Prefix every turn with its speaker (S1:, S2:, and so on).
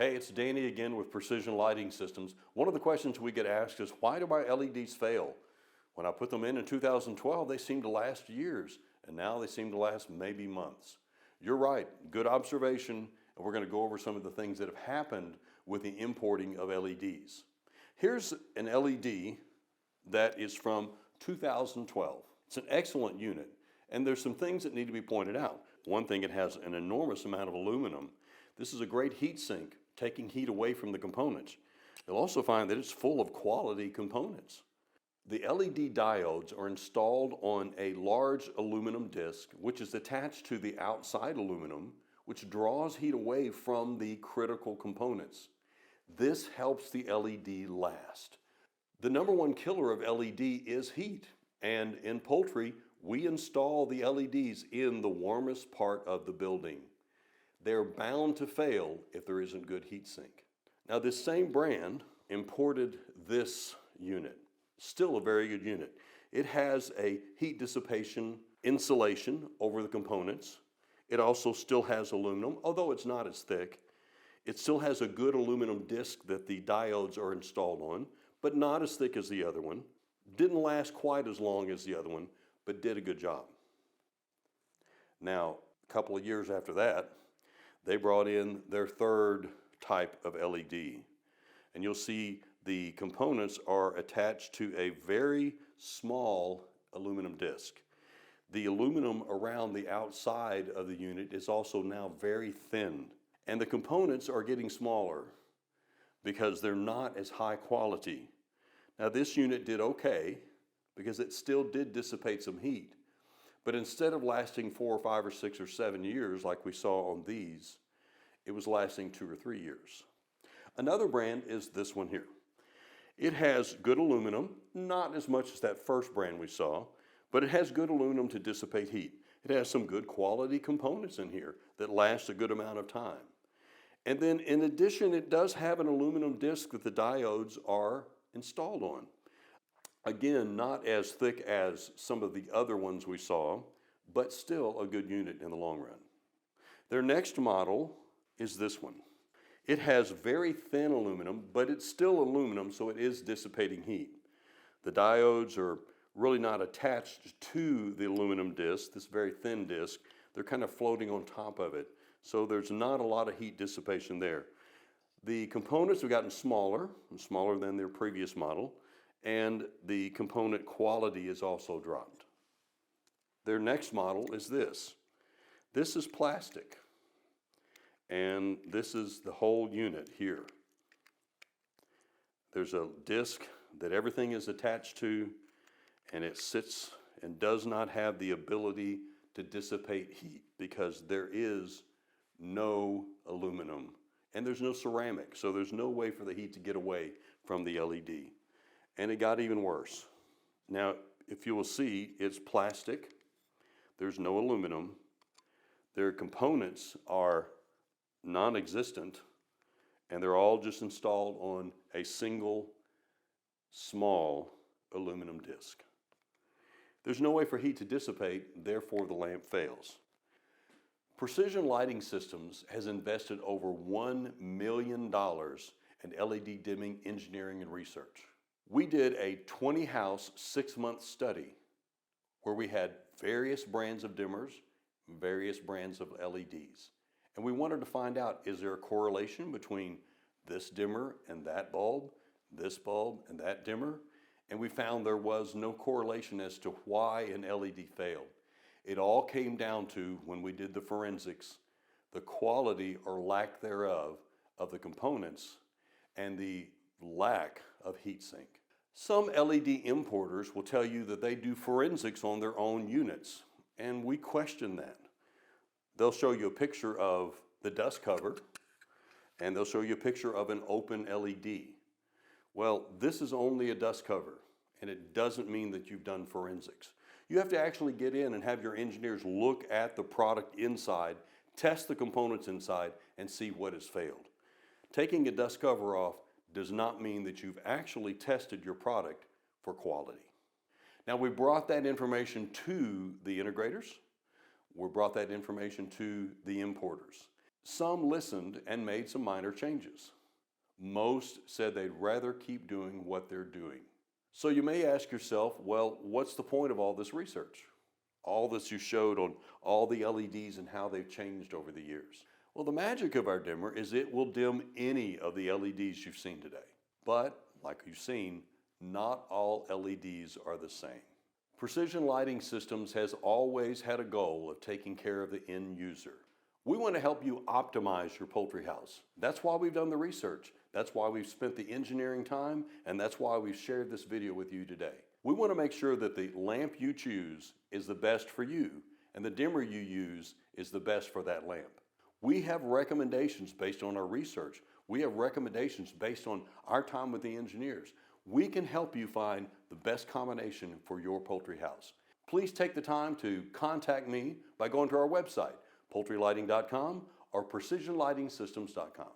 S1: Hey, it's Danny again with Precision Lighting Systems. One of the questions we get asked is, why do my LEDs fail? When I put them in 2012, they seemed to last years, and now they seem to last maybe months. You're right, good observation, and we're going to go over some of the things that have happened with the importing of LEDs. Here's an LED that is from 2012. It's an excellent unit, and there's some things that need to be pointed out. One thing, it has an enormous amount of aluminum. This is a great heat sink, taking heat away from the components. You'll also find that it's full of quality components. The LED diodes are installed on a large aluminum disc, which is attached to the outside aluminum, which draws heat away from the critical components. This helps the LED last. The number one killer of LED is heat, and in poultry, we install the LEDs in the warmest part of the building. They're bound to fail if there isn't good heat sink. Now, this same brand imported this unit. Still a very good unit. It has a heat dissipation insulation over the components. It also still has aluminum, although it's not as thick. It still has a good aluminum disc that the diodes are installed on, but not as thick as the other one. Didn't last quite as long as the other one, but did a good job. Now, a couple of years after that, they brought in their third type of LED. And you'll see the components are attached to a very small aluminum disc. The aluminum around the outside of the unit is also now very thin. And the components are getting smaller because they're not as high quality. Now, this unit did okay because it still did dissipate some heat. But instead of lasting 4 or 5 or 6 or 7 years like we saw on these, it was lasting 2 or 3 years. Another brand is this one here. It has good aluminum, not as much as that first brand we saw, but it has good aluminum to dissipate heat. It has some good quality components in here that last a good amount of time. And then in addition, it does have an aluminum disc that the diodes are installed on. Again, not as thick as some of the other ones we saw, but still a good unit in the long run. Their next model is this one. It has very thin aluminum, but it's still aluminum, so it is dissipating heat. The diodes are really not attached to the aluminum disc, this very thin disc. They're kind of floating on top of it, so there's not a lot of heat dissipation there. The components have gotten smaller than their previous model, and the component quality is also dropped. Their next model is this. This is plastic, and this is the whole unit here. There's a disc that everything is attached to, and it sits and does not have the ability to dissipate heat because there is no aluminum and there's no ceramic, so there's no way for the heat to get away from the LED. And it got even worse. Now, if you will see, it's plastic. There's no aluminum. Their components are non-existent, and they're all just installed on a single small aluminum disc. There's no way for heat to dissipate, therefore the lamp fails. Precision Lighting Systems has invested over $1 million in LED dimming engineering and research. We did a 20-house, 6-month study where we had various brands of dimmers, various brands of LEDs. And we wanted to find out, is there a correlation between this dimmer and that bulb, this bulb and that dimmer? And we found there was no correlation as to why an LED failed. It all came down to, when we did the forensics, the quality or lack thereof of the components and the lack of heat sink. Some LED importers will tell you that they do forensics on their own units, and we question that. They'll show you a picture of the dust cover, and they'll show you a picture of an open LED. Well, this is only a dust cover, and it doesn't mean that you've done forensics. You have to actually get in and have your engineers look at the product inside, test the components inside, and see what has failed. Taking a dust cover off does not mean that you've actually tested your product for quality. Now, we brought that information to the integrators. We brought that information to the importers. Some listened and made some minor changes. Most said they'd rather keep doing what they're doing. So you may ask yourself, well, what's the point of all this research? All this you showed on all the LEDs and how they've changed over the years. Well, the magic of our dimmer is it will dim any of the LEDs you've seen today. But, like you've seen, not all LEDs are the same. Precision Lighting Systems has always had a goal of taking care of the end user. We want to help you optimize your poultry house. That's why we've done the research. That's why we've spent the engineering time, and that's why we've shared this video with you today. We want to make sure that the lamp you choose is the best for you, and the dimmer you use is the best for that lamp. We have recommendations based on our research. We have recommendations based on our time with the engineers. We can help you find the best combination for your poultry house. Please take the time to contact me by going to our website, poultrylighting.com or precisionlightingsystems.com.